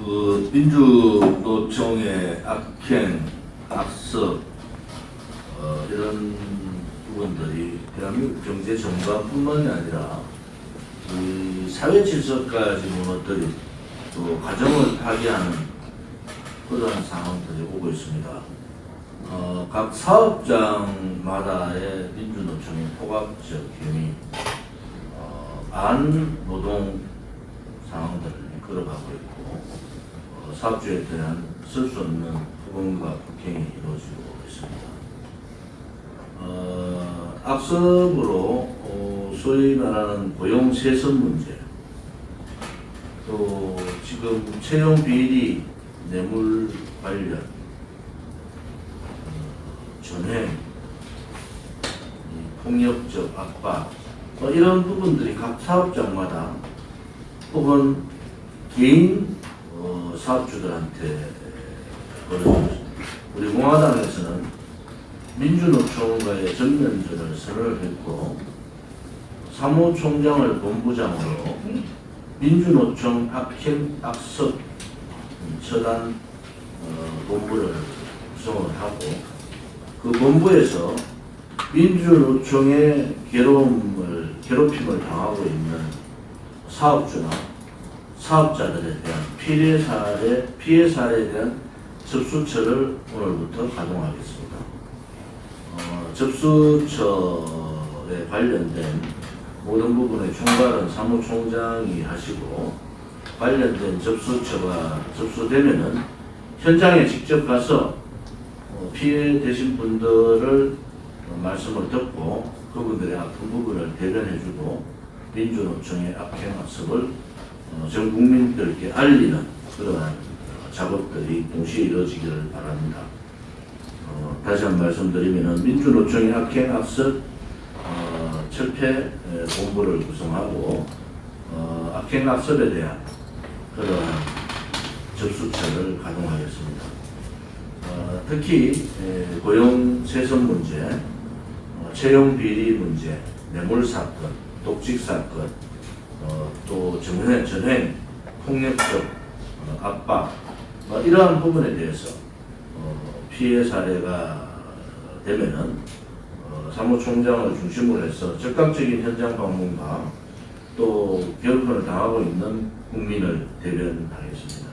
그 민주노총의 악행, 악습 이런 부분들이 대한민국 경제 전반뿐만이 아니라 이 사회 질서까지 무너뜨린 또 가정을 파괴하는 그러한 상황들이 오고 있습니다. 각 사업장마다의 민주노총의 포괄적 행위, 반노동 상황들을 끌어가고 있고 사업주에 대한 쓸 수 없는 부분과 폭행이 이루어지고 있습니다. 악습으로 소위 말하는 고용 세선 문제, 또 지금 채용 비리, 뇌물 관련, 전횡, 폭력적 압박, 이런 부분들이 각 사업장마다 혹은 개인 사업주들한테 벌어지고 있습니다. 우리 공화당에서는 민주노총과의 전면전을 선언을 했고 사무총장을 본부장으로 민주노총 악행 악습 처단 본부를 구성을 하고 그 본부에서 민주노총의 괴롭힘을 당하고 있는 사업주나 사업자들에 대한 피해 사례에 대한 접수처를 오늘부터 가동하겠습니다. 접수처에 관련된 모든 부분의 총괄은 사무총장이 하시고 관련된 접수처가 접수되면은 현장에 직접 가서 피해되신 분들을 말씀을 듣고 그분들의 아픈 부분을 대변해주고 민주노총의 악행 악습을 전 국민들께 알리는 그러한 작업들이 동시에 이루어지기를 바랍니다. 다시 한번 말씀드리면 민주노총의 악행 악습 철폐 본부를 구성하고 악행 악습에 대한 그러한 접수처를 가동하겠습니다. 특히 고용 세선 문제, 채용 비리 문제, 뇌물 사건, 독직 사건, 또 전횡, 폭력적 압박 이러한 부분에 대해서 피해 사례가 되면은 사무총장을 중심으로 해서 적극적인 현장 방문과 또 괴롭힘을 당하고 있는 국민을 대변하겠습니다.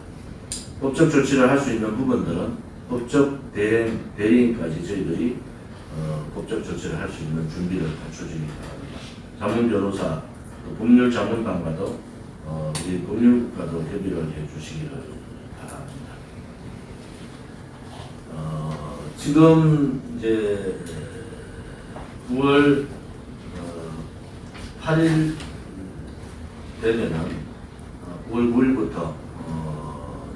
법적 조치를 할 수 있는 부분들은 법적 대리인까지 저희들이 법적 조치를 할 수 있는 준비를 갖춰주기 바랍니다. 자문 변호사, 법률 자문단과도 우리 법률과도 협의를 해주시기를 바랍니다. 지금 이제 9월 8일 되면은 9월 9일부터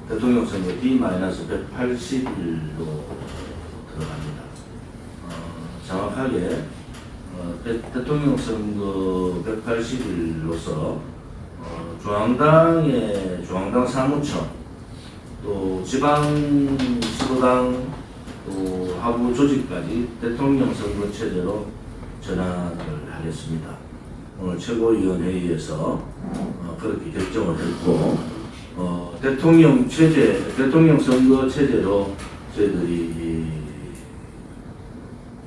대통령 선거 D-180일로 들어갑니다. 정확하게 대통령 선거 180일로서 중앙당 사무처, 또 지방 지도당, 또 하부 조직까지 대통령 선거 체제로 전환을 하겠습니다. 오늘 최고위원회의에서 그렇게 결정을 했고 대통령 선거 체제로 저희들이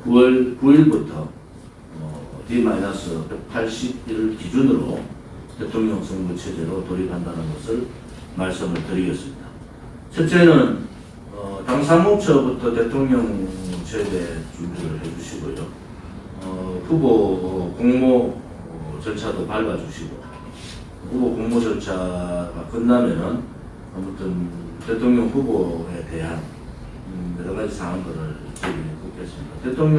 9월 9일부터 D-180일 기준으로 대통령 선거 체제로 돌입한다는 것을 말씀을 드리겠습니다. 첫째는 당 사무처부터 대통령 체제 준비를 해주시고요. 후보 공모 절차도 밟아주시고 후보 공모 절차가 끝나면은 아무튼 대통령 후보에 대한 여러 가지 사항들을 저희들이 묻겠습니다. 대통령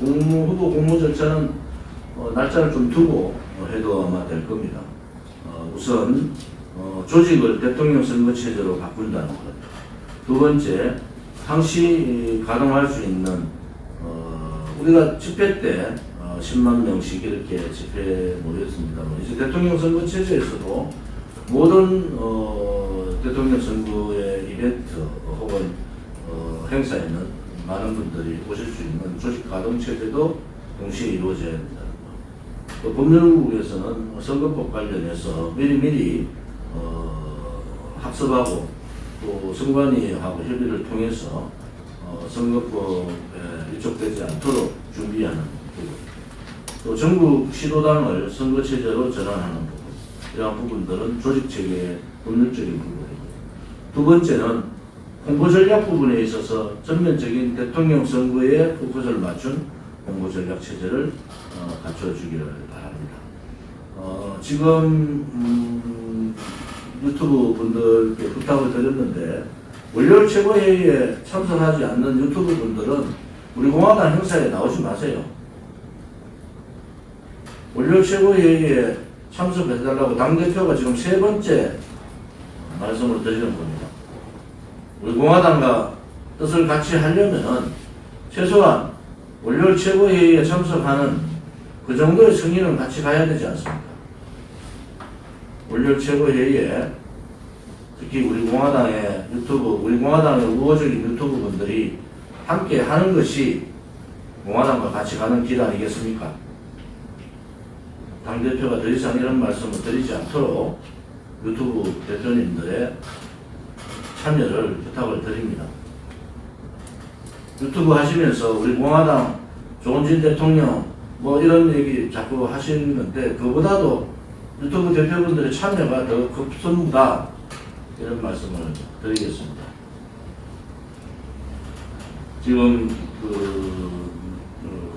후보 공모 절차는 날짜를 좀 두고 해도 아마 될 겁니다. 우선 조직을 대통령 선거 체제로 바꾼다는 것. 두 번째, 당시 가동할 수 있는 우리가 집회 때 10만 명씩 이렇게 집회에 모였습니다만 이제 대통령 선거 체제에서도 모든 대통령 선거의 이벤트 혹은 행사에는 많은 분들이 오실 수 있는 조직 가동 체제도 동시에 이루어져야 된다는 것. 또 법률국에서는 선거법 관련해서 미리미리 학습하고 또 선관위하고 협의를 통해서 선거법에 위촉되지 않도록 준비하는 부분, 또 전국 시도당을 선거체제로 전환하는 부분, 이러한 부분들은 조직체계의 법률적인 부분이고, 두 번째는 홍보전략 부분에 있어서 전면적인 대통령 선거에 포커스를 맞춘 홍보전략 체제를 갖춰주기를 바랍니다. 지금 유튜브 분들께 부탁을 드렸는데 월요일 최고회의에 참석하지 않는 유튜브 분들은 우리 공화당 행사에 나오지 마세요. 월요일 최고회의에 참석해달라고 당대표가 지금 세 번째 말씀을 드리는 겁니다. 우리 공화당과 뜻을 같이 하려면 최소한 월요일 최고회의에 참석하는 그 정도의 승인은 같이 가야 되지 않습니까? 월요일 최고회의에 특히 우리 공화당의 우호적인 유튜브 분들이 함께 하는 것이 공화당과 같이 가는 길 아니겠습니까? 당대표가 더 이상 이런 말씀을 드리지 않도록 유튜브 대표님들의 참여를 부탁을 드립니다. 유튜브 하시면서 우리 공화당 조원진 대통령 뭐 이런 얘기 자꾸 하시는데 그보다도 유튜브 대표분들의 참여가 더 급선무다, 이런 말씀을 드리겠습니다. 지금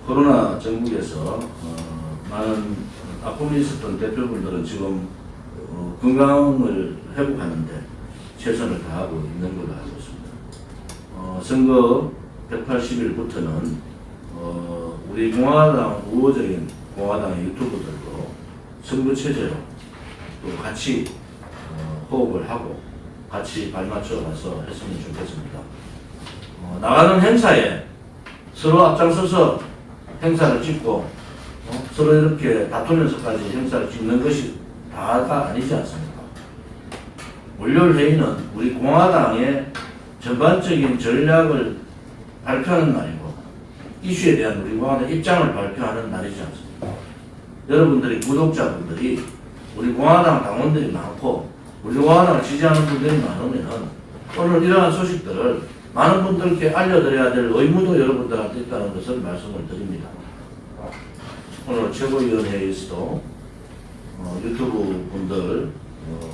코로나 전국에서 많은 아픔이 있었던 대표분들은 지금 건강을 회복하는데 최선을 다하고 있는 걸로 알고 있습니다. 선거 180일부터는 우리 공화당 우호적인 공화당의 유튜브들도 선거 체제로 또 같이 호흡을 하고 같이 발맞춰 가서 했으면 좋겠습니다. 나가는 행사에 서로 앞장서서 행사를 찍고 서로 이렇게 다투면서까지 행사를 찍는 것이 다가 아니지 않습니까? 월요일 회의는 우리 공화당의 전반적인 전략을 발표하는 날이고 이슈에 대한 우리 공화당 입장을 발표하는 날이지 않습니까? 여러분들이 구독자분들이 우리 공화당 당원들이 많고 우리 공화당을 지지하는 분들이 많으면 오늘 이러한 소식들을 많은 분들께 알려드려야 될 의무도 여러분들한테 있다는 것을 말씀을 드립니다. 오늘 최고위원회에서도 유튜브 분들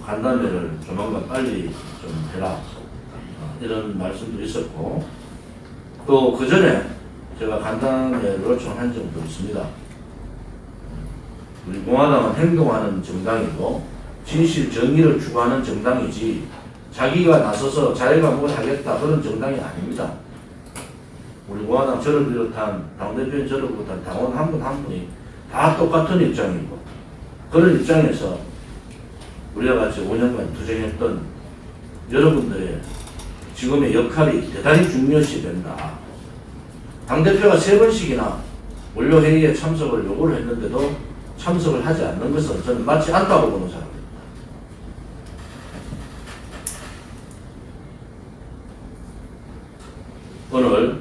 간담회를 조만간 빨리 좀 해라, 이런 말씀도 있었고, 또 그 전에 제가 간담회를 요청한 적도 있습니다. 우리 공화당은 행동하는 정당이고 진실 정의를 추구하는 정당이지 자기가 나서서 자기가 뭘 하겠다 그런 정당이 아닙니다. 우리 공화당 저를 비롯한 당대표인 저를 비롯한 당원 한 분 한 분이 다 똑같은 입장이고, 그런 입장에서 우리와 같이 5년간 투쟁했던 여러분들의 지금의 역할이 대단히 중요시 된다. 당대표가 3번씩이나 원료회의에 참석을 요구를 했는데도 참석을 하지 않는 것은 저는 맞지 않다고 보는 사람입니다. 오늘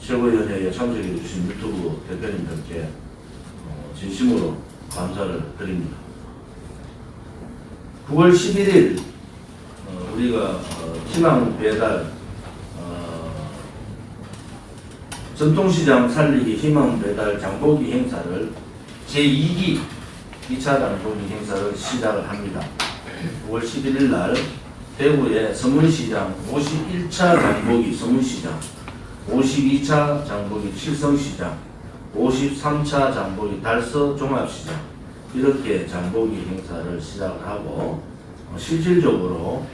최고위원회에 참석해 주신 유튜브 대표님들께 진심으로 감사를 드립니다. 9월 11일 우리가 희망 배달 전통시장 살리기 희망 배달 장보기 행사를 제2기 2차 장보기 행사를 시작을 합니다. 9월 11일 날 대구의 서문시장 51차 장보기 서문시장, 52차 장보기 칠성시장, 53차 장보기 달서 종합시장, 이렇게 장보기 행사를 시작을 하고 실질적으로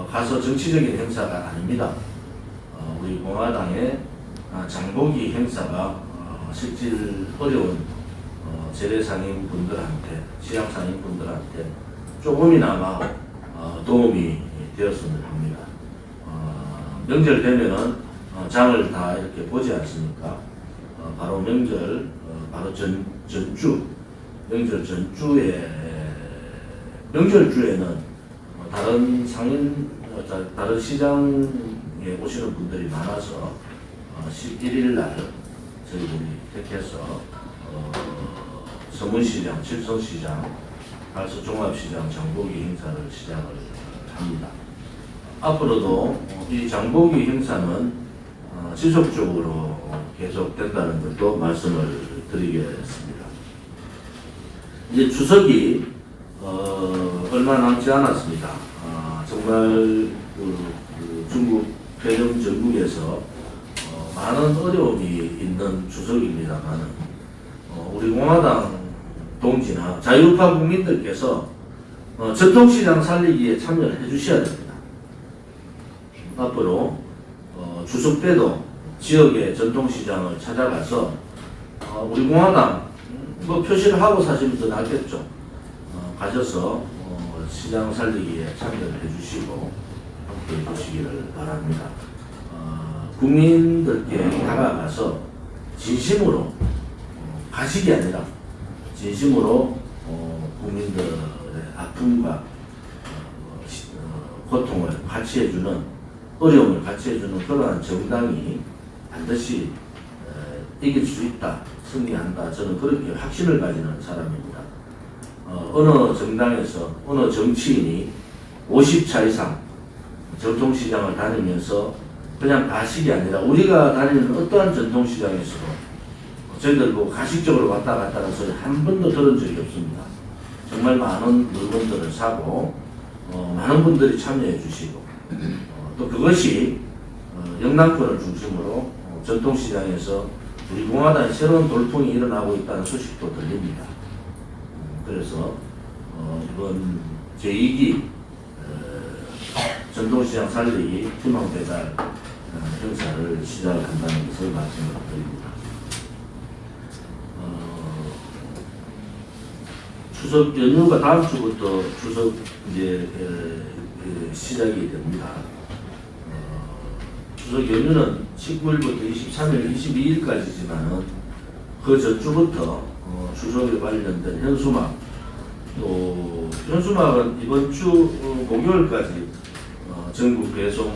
가서 정치적인 행사가 아닙니다. 우리 공화당의 장보기 행사가 실질 어려운 재래상인 분들한테, 시장상인 분들한테 조금이나마 도움이 되었으면 합니다. 명절 되면은 장을 다 이렇게 보지 않습니까? 바로 명절, 바로 전주, 명절 전주에, 명절주에는 다른 상인, 다른 시장에 오시는 분들이 많아서 11일 날 저희들이 택해서 서문시장, 칠성시장, 가서 종합시장 장보기 행사를 시작을 합니다. 앞으로도 이 장보기 행사는 지속적으로 계속된다는 것도 말씀을 드리겠습니다. 이제 추석이 얼마 남지 않았습니다. 정말 중국 폐렴 전국에서 많은 어려움이 있는 추석입니다만 우리 공화당 동지나 자유파 국민들께서 전통시장 살리기에 참여를 해주셔야 됩니다. 앞으로 추석 때도 지역의 전통시장을 찾아가서 우리 공화당 표시를 하고 사시면 더 낫겠죠. 가셔서 시장 살리기에 참여를 해주시고 함께 해주시기를 바랍니다. 국민들께 다가가서 진심으로 가식이 아니라 진심으로 국민들의 아픔과 고통을 같이 해주는, 어려움을 같이 해주는 그러한 정당이 반드시 이길 수 있다, 승리한다, 저는 그렇게 확신을 가지는 사람입니다. 어느 정당에서 어느 정치인이 50차 이상 전통시장을 다니면서 그냥 가식이 아니라 우리가 다니는 어떠한 전통시장에서도 저희들 뭐 가식적으로 왔다 갔다 하는 소리 한 번도 들은 적이 없습니다. 정말 많은 물건들을 사고 많은 분들이 참여해 주시고 또 그것이 영남권을 중심으로 전통시장에서 우리 공화당에 새로운 돌풍이 일어나고 있다는 소식도 들립니다. 그래서 이번 제2기 전통시장 살리기 희망배달 행사를 시작한다는 것을 말씀을 드립니다. 추석 연휴가 다음 주부터 추석 이제 시작이 됩니다. 추석 연휴는 19일부터 23일, 22일까지지만은 그 전주부터 추석에 관련된 현수막, 또 현수막은 이번 주 목요일까지 전국 배송을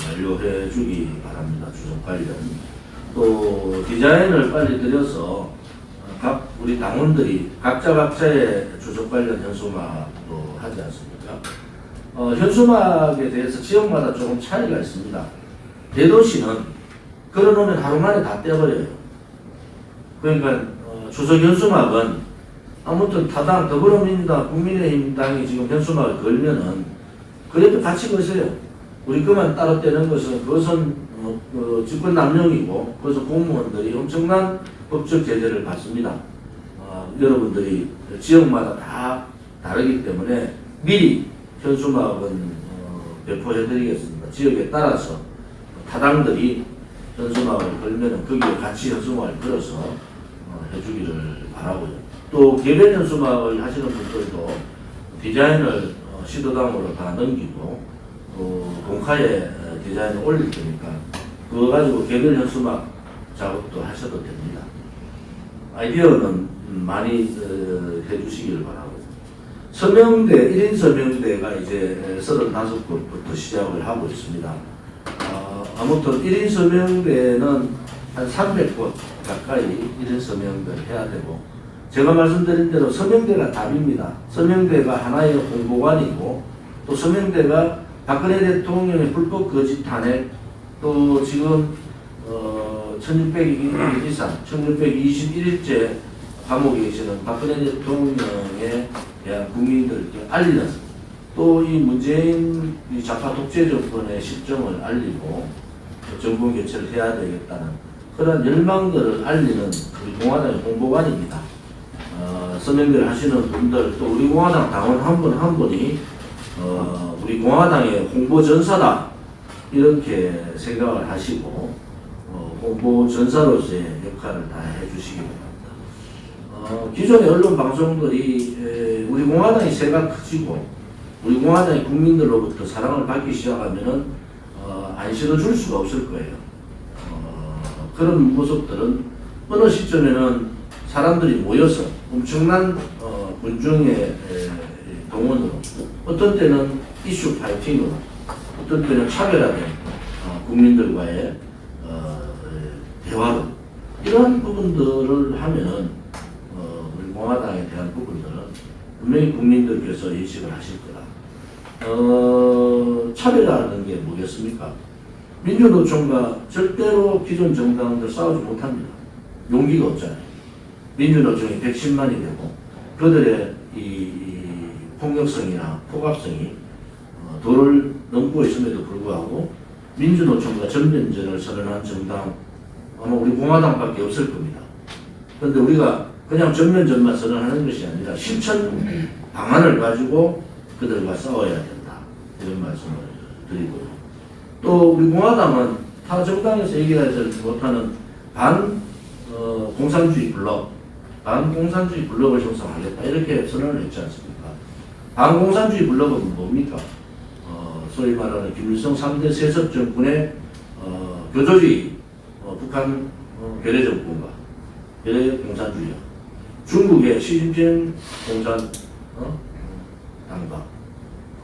완료해 주기 바랍니다. 추석 관련. 또 디자인을 빨리 드려서 각 우리 당원들이 각자의 추석 관련 현수막도 하지 않습니까? 현수막에 대해서 지역마다 조금 차이가 있습니다. 대도시는 걸어놓으면 하루 만에 다 떼버려요. 그러니까 추석 현수막은 아무튼 타당 더불어민주당 국민의힘당이 지금 현수막을 걸면은 그래도 같이 거세요. 우리 그만 따로 떼는 것은 그것은 집권 남용이고 그것은 공무원들이 엄청난 법적 제재를 받습니다. 여러분들이 지역마다 다 다르기 때문에 미리 현수막은 배포해드리겠습니다. 지역에 따라서 타당들이 현수막을 걸면은 거기에 같이 현수막을 걸어서 해주기를 바라고요. 또 개별 현수막을 하시는 분들도 디자인을 시도당으로 다 넘기고 공카에 디자인을 올릴 테니까 그거 가지고 개별 현수막 작업도 하셔도 됩니다. 아이디어는 많이 해주시기를 바라고. 서명대, 1인 서명대가 이제 35곳부터 시작을 하고 있습니다. 아무튼 1인 서명대는 한 300곳 가까이 1인 서명대를 해야 되고, 제가 말씀드린 대로 서명대가 답입니다. 서명대가 하나의 공보관이고, 또 서명대가 박근혜 대통령의 불법 거짓 탄핵, 또 지금 1600일 이상, 1621일째 감옥에 계시는 박근혜 대통령에 대한 국민들께 알리는, 또 이 문재인 좌파 독재 정권의 실정을 알리고 정권 교체를 해야 되겠다는 그런 열망들을 알리는 우리 공화당의 홍보관입니다. 서명대를 하시는 분들, 또 우리 공화당 당원 한 분 한 분이 우리 공화당의 홍보전사다, 이렇게 생각을 하시고 홍보전사로서의 역할을 다 해주시기 바랍니다. 기존의 언론 방송들이 우리 공화당이 세가 커지고 우리 공화당의 국민들로부터 사랑을 받기 시작하면은 안 실어줄 수가 없을 거예요. 그런 모습들은 어느 시점에는 사람들이 모여서 엄청난 군중의 동원으로, 어떤 때는 이슈 파이팅으로, 어떤 때는 차별화된 국민들과의 대화로, 이러한 부분들을 하면은 우리 공화당에 대한 부분들은 분명히 국민들께서 인식을 하실 거다. 차별화하는 게 뭐겠습니까? 민주노총과 절대로 기존 정당들 싸우지 못합니다. 용기가 없잖아요. 민주노총이 110만이 되고 그들의 이 폭력성이나 폭압성이 도를 넘고 있음에도 불구하고 민주노총과 전면전을 선언한 정당 아마 우리 공화당밖에 없을 겁니다. 그런데 우리가 그냥 전면전만 선언하는 것이 아니라 실천 방안을 가지고 그들과 싸워야 된다. 이런 말씀을 드리고요. 또 우리 공화당은 타 정당에서 얘기하지 못하는 공산주의 블록, 반공산주의 블록을 형성하겠다. 이렇게 선언을 했지 않습니까? 반공산주의 블록은 뭡니까? 소위 말하는 김일성 3대 세습 정권의 교조주의, 북한 괴뢰 정권과 괴뢰 공산주의, 중국의 시진핑 당과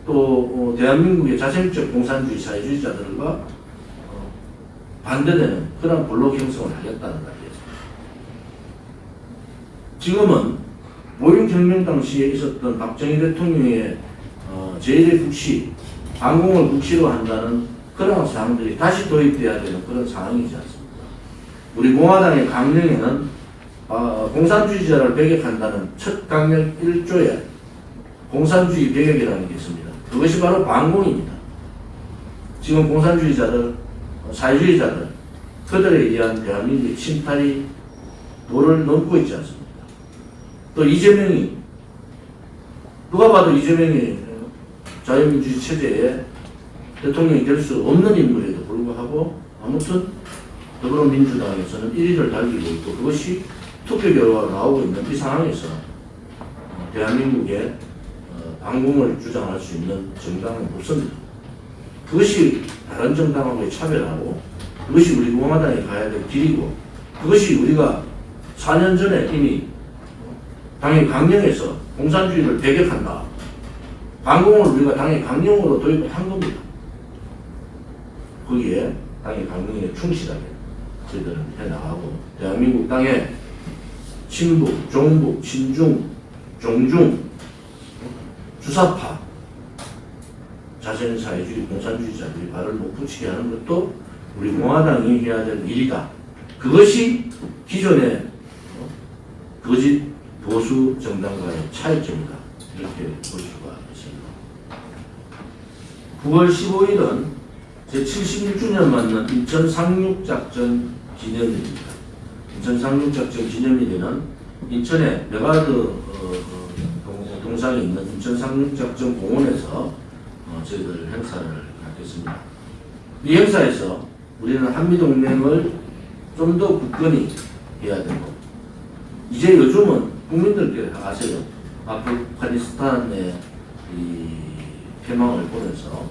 또 대한민국의 자생적 공산주의 사회주의자들과 반대되는 그런 블록 형성을 하겠다는 말이에요. 지금은 5.16혁명 당시에 있었던 박정희 대통령의 제1의 국시, 반공을 국시로 한다는 그런 사항들이 다시 도입돼야 되는 그런 상황이지 않습니까? 우리 공화당의 강령에는 공산주의자를 배격한다는 첫 강령 1조에 공산주의 배격이라는 게 있습니다. 그것이 바로 반공입니다. 지금 공산주의자들, 사회주의자들, 그들에 의한 대한민국의 침탈이 도를 넘고 있지 않습니까? 또 이재명이, 누가 봐도 이재명이 자유민주주의 체제에 대통령이 될 수 없는 인물에도 불구하고 아무튼 더불어민주당에서는 1위를 달리고 있고 그것이 투표 결과가 나오고 있는 이 상황에서 대한민국의 반공을 주장할 수 있는 정당은 없습니다. 그것이 다른 정당하고의 차별하고 그것이 우리 공화당이 가야 될 길이고 그것이 우리가 4년 전에 이미 당의 강령에서 공산주의를 배격한다. 반공을 우리가 당의 강령으로 도입을 한 겁니다. 거기에 당의 강령에 충실하게 저희들은 해나가고 대한민국 땅에 친북, 종북, 친중, 종중, 주사파, 자생사회주의, 공산주의자들이 발을 못 붙이게 하는 것도 우리 공화당이 해야 될 일이다. 그것이 기존의 거짓 보수 정당과의 차이점이다. 이렇게 볼 수가 있습니다. 9월 15일은 제71주년 맞는 인천 상륙작전 기념일입니다. 인천 상륙작전 기념일에는 인천의 메가드 동상에 있는 인천 상륙작전 공원에서 저희들 행사를 갖겠습니다. 이 행사에서 우리는 한미동맹을 좀 더 굳건히 해야 되고 이제 요즘은 국민들께 아세요. 아프가니스탄의 이 패망을 보면서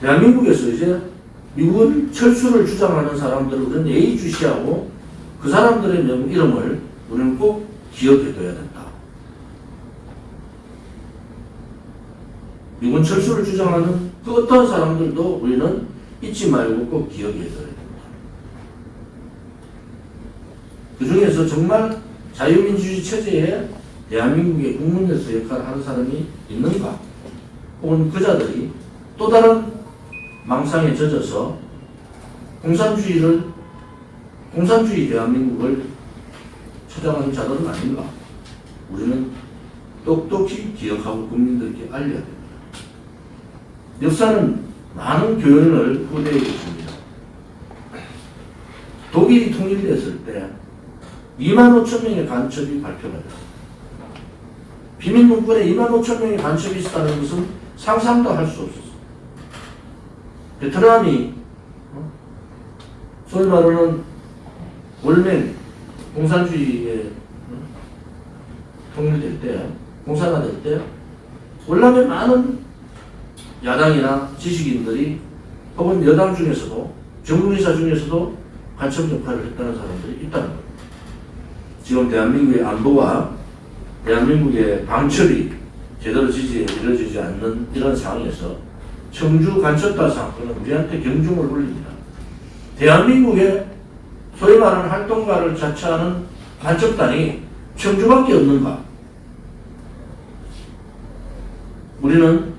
대한민국에서 이제 미군 철수를 주장하는 사람들을 우리는 예의주시하고 그 사람들의 이름을 우리는 꼭 기억해둬야 된다. 미군 철수를 주장하는 그 어떤 사람들도 우리는 잊지 말고 꼭 기억해둬야 된다. 그 중에서 정말 자유민주주의 체제에 대한민국의 국문에서 역할을 하는 사람이 있는가? 혹은 그자들이 또 다른 망상에 젖어서 공산주의 대한민국을 찾아가는 자들은 아닌가? 우리는 똑똑히 기억하고 국민들께 알려야 됩니다. 역사는 많은 교훈을 후대에게 줍니다. 독일이 통일됐을 때 2만 5천 명의 간첩이 발표가 됐습니다. 비밀문건에 2만 5천 명의 간첩이 있었다는 것은 상상도 할 수 없었어요. 베트남이 소위 말하는 월맹 공산주의에 통일될 때, 공산화될 때 월남의 많은 야당이나 지식인들이 혹은 여당 중에서도 정부인사 중에서도 간첩 역할을 했다는 사람들이 있다는 겁니다. 지금 대한민국의 안보와 대한민국의 방첩이 제대로 이루어지지 않는 이런 상황에서 청주 간첩다 사건은 우리한테 경중을 울립니다. 대한민국의 소위 말하는 활동가를 자처하는 간첩단이 청주밖에 없는가? 우리는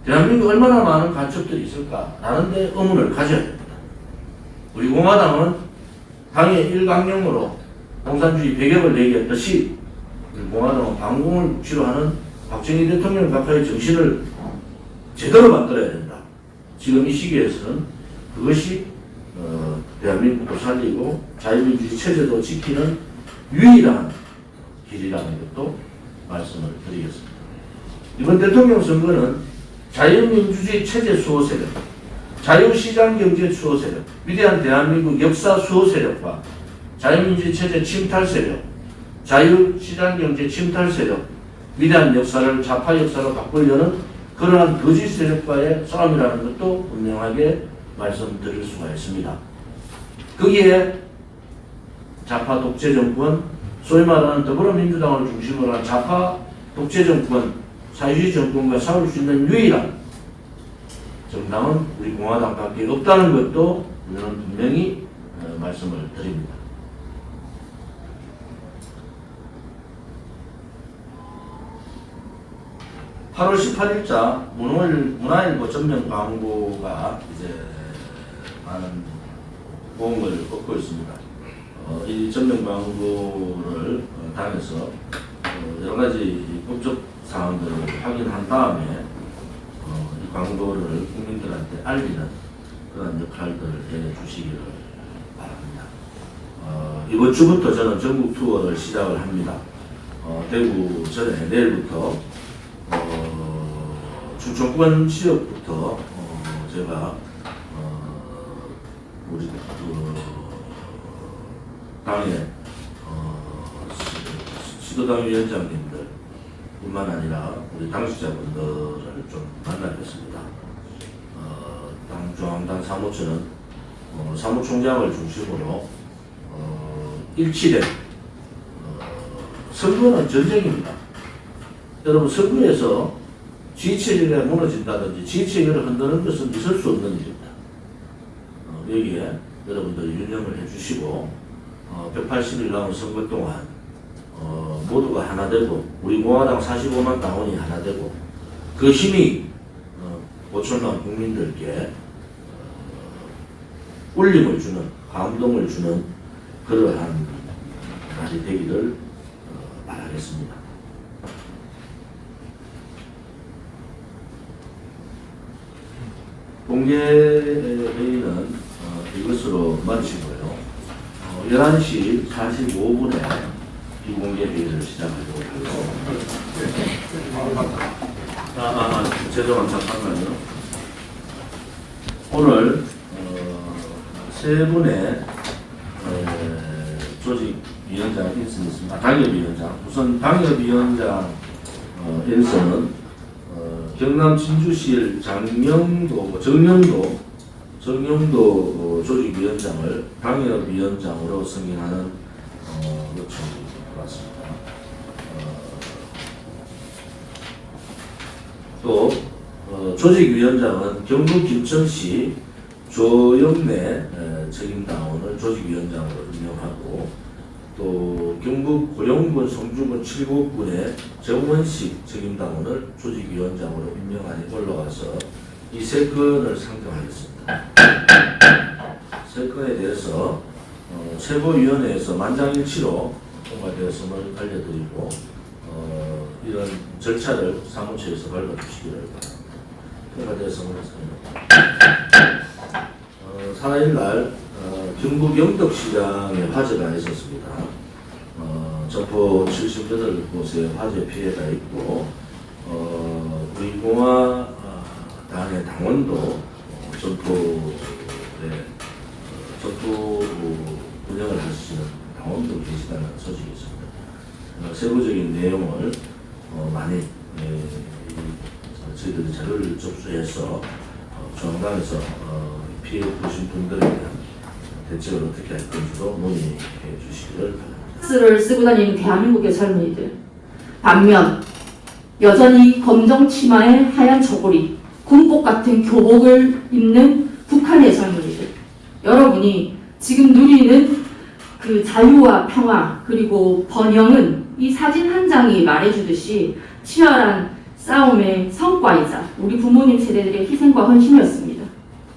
대한민국 얼마나 많은 간첩들이 있을까라는 데 의문을 가져야 됩니다. 우리 공화당은 당의 일강령으로 공산주의 배격을 내기했듯이 우리 공화당은 반공을 묵시로 하는 박정희 대통령 각하의 정신을 제대로 만들어야 된다. 지금 이 시기에서는 그것이 대한민국도 살리고 자유민주주의 체제도 지키는 유일한 길이라는 것도 말씀을 드리겠습니다. 이번 대통령 선거는 자유민주주의 체제 수호 세력, 자유시장 경제 수호 세력, 위대한 대한민국 역사 수호 세력과 자유민주주의 체제 침탈 세력, 자유시장 경제 침탈 세력, 위대한 역사를 좌파 역사로 바꾸려는 그러한 거짓 세력과의 싸움이라는 것도 분명하게 말씀드릴 수가 있습니다. 거기에 좌파 독재 정권, 소위 말하는 더불어민주당을 중심으로 한 좌파 독재 정권, 사회주의 정권과 싸울 수 있는 유일한 정당은 우리 공화당밖에 없다는 것도 우리는 분명히 말씀을 드립니다. (8월 18일자) 문화일보 전면 광고가 이제 많은 호응을 얻고 있습니다. 이 전면 광고를 당해서 여러 가지 법적 사항들을 확인한 다음에 이 광고를 국민들한테 알리는 그런 역할들을 해주시기를 바랍니다. 이번 주부터 저는 전국 투어를 시작을 합니다. 대구 전에 내일부터 충청권 지역부터 제가 우리 당의 시도당 위원장님들 뿐만 아니라 우리 당직자분들을 좀 만나겠습니다. 당 중앙당 사무처는 사무총장을 중심으로 일치된 선거는 전쟁입니다. 여러분, 선거에서 지휘체계가 무너진다든지 지휘체계를 흔드는 것은 있을 수 없는 일입니다. 여기에 여러분들이 유념을 해주시고 180일 남은 선거 동안 모두가 하나 되고 우리 공화당 45만 당원이 하나 되고 그 힘이 5천만 국민들께 울림을 주는, 감동을 주는 그러한 날이 되기를 바라겠습니다. 공개 회의는 이것으로 마치고요. 11시 45분에 비공개 회의를 시작하도록 하고요. 죄송합니다. 잠깐만요. 오늘 세 분의 조직위원장 인선이 있습니다. 당협위원장. 우선 당협위원장 인선은 경남 진주시 정영도 조직위원장을 당협위원장으로 승인하는 요청이 들어왔습니다. 또 조직위원장은 경북 김천시 조영래 책임당원을 조직위원장으로 임명하고 또 경북 고령군 성주군 칠곡군의 정원식 책임당원을 조직위원장으로 임명안이 올라와서 이 세 건을 상정하겠습니다. 세 건에 대해서 최고위원회에서 만장일치로 통과되었음을 알려드리고 이런 절차를 사무처에서 밟아주시기를 바랍니다. 통과되었음을 알려드립니다. 4일날 경북 영덕시장에 화재가 있었습니다. 점포 78곳에 화재 피해가 있고 우리 공화당의 당원도 점포 운영을 하시는 당원도 계시다는 소식이 있습니다. 세부적인 내용을 많이 저희들이 자료를 접수해서 중앙당에서 피해 보신 분들에 대한 대책을 어떻게 할 건지도 논의해 주시기를 바랍니다. 마스크를 쓰고 다니는 대한민국의 젊은이들, 반면 여전히 검정 치마에 하얀 저고리, 군복 같은 교복을 입는 북한의 젊은이들, 여러분이 지금 누리는 그 자유와 평화 그리고 번영은 이 사진 한 장이 말해주듯이 치열한 싸움의 성과이자 우리 부모님 세대들의 희생과 헌신이었습니다.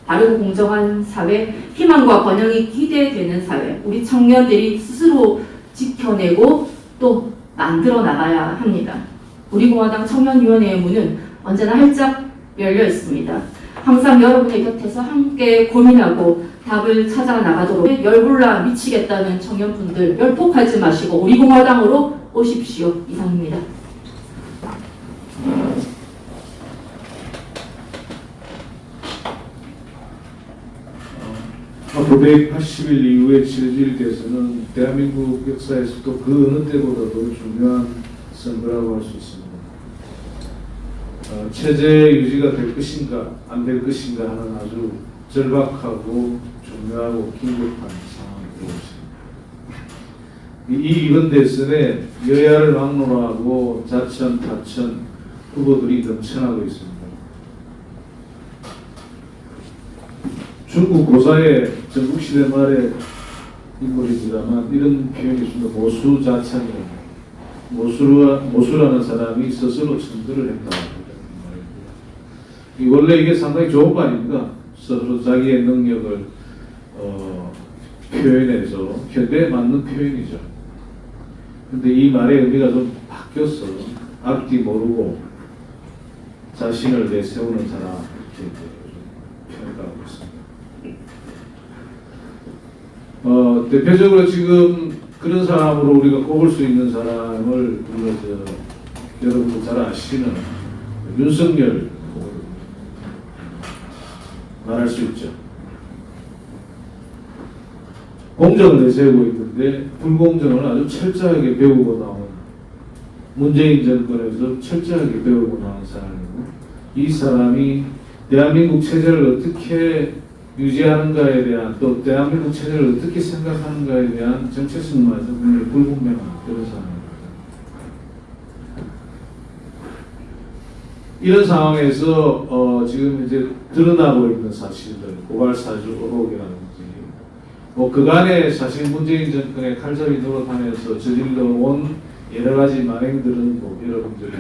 바르고 공정한 사회, 희망과 번영이 기대되는 사회, 우리 청년들이 스스로 지켜내고 또 만들어 나가야 합니다. 우리 공화당 청년위원회의 문은 언제나 활짝 열려 있습니다. 항상 여러분의 곁에서 함께 고민하고 답을 찾아 나가도록 열불나 미치겠다는 청년분들 열폭하지 마시고 우리 공화당으로 오십시오. 이상입니다. 앞으로 180일 이후에 치러질 대선은 대한민국 역사에서도 그 어느 때보다도 중요한 선거라고 할 수 있습니다. 체제 유지가 될 것인가 안 될 것인가 하는 아주 절박하고 중요하고 긴급한 상황이 되고 있습니다. 이번 대선에 여야를 막론하고 자천 타천 후보들이 넘쳐나고 있습니다. 중국 고사의 전국시대 말의 인물입니다만 이런 표현이 있습니다. 모수자천이라는 모수라는 사람이 스스로 선거를 했다. 원래 이게 상당히 좋은 말입니다. 스스로 자기의 능력을 표현해서 현대에 맞는 표현이죠. 근데 이 말의 의미가 좀 바뀌었어. 앞뒤 모르고 자신을 내세우는 사람 이렇게 평가하고 있습니다. 대표적으로 지금 그런 사람으로 우리가 꼽을 수 있는 사람을 여러분도 잘 아시는 윤석열 말할 수 있죠. 공정을 내세우고 있는데 불공정을 아주 철저하게 배우고 나온 문재인 정권에서 철저하게 배우고 나온 사람이고 이 사람이 대한민국 체제를 어떻게 유지하는가에 대한 또 대한민국 체제를 어떻게 생각하는가에 대한 정체성마저 굉장히 불분명한 그런 상황입니다. 이런 상황에서 지금 이제 드러나고 있는 사실들, 고발사주 의혹이라든지 뭐 그간의 사실 문재인 정권의 칼잡이 노릇하면서 저질러온 여러 가지 만행들은 뭐 여러분들이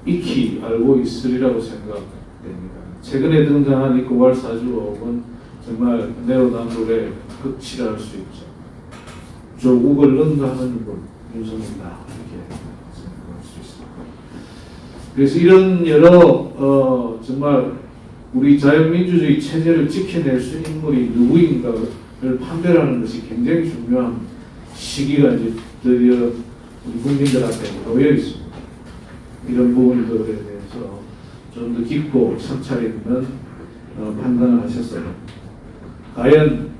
익히 알고 있으리라고 생각됩니다. 최근에 등장한 이 고발사주 의혹은 정말 내로남불의 극치라 할 수 있죠. 조국을 능가하는 인물 윤석열이다 이렇게 생각할 수 있습니다. 그래서 이런 여러 정말 우리 자유민주주의 체제를 지켜낼 수 있는 인물이 누구인가를 판별하는 것이 굉장히 중요한 시기가 이제 드디어 우리 국민들 앞에 놓여 있습니다. 이런 부분들에 대해서 좀 더 깊고 성찰 있는 판단을 하셨어요. 과연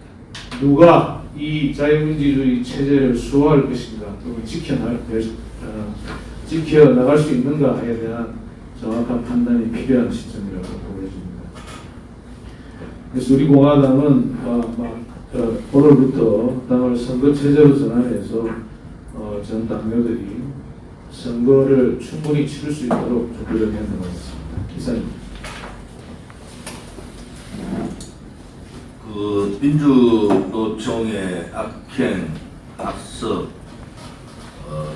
누가 이 자유민주주의 체제를 수호할 것인가 또는 지켜나갈 수 있는가에 대한 정확한 판단이 필요한 시점이라고 보여집니다. 그래서 우리 공화당은 오늘부터 당을 선거 체제로 전환해서 전 당료들이 선거를 충분히 치를 수 있도록 준비를 해나가겠습니다. 이상입니다. 그 민주노총의 악행, 악습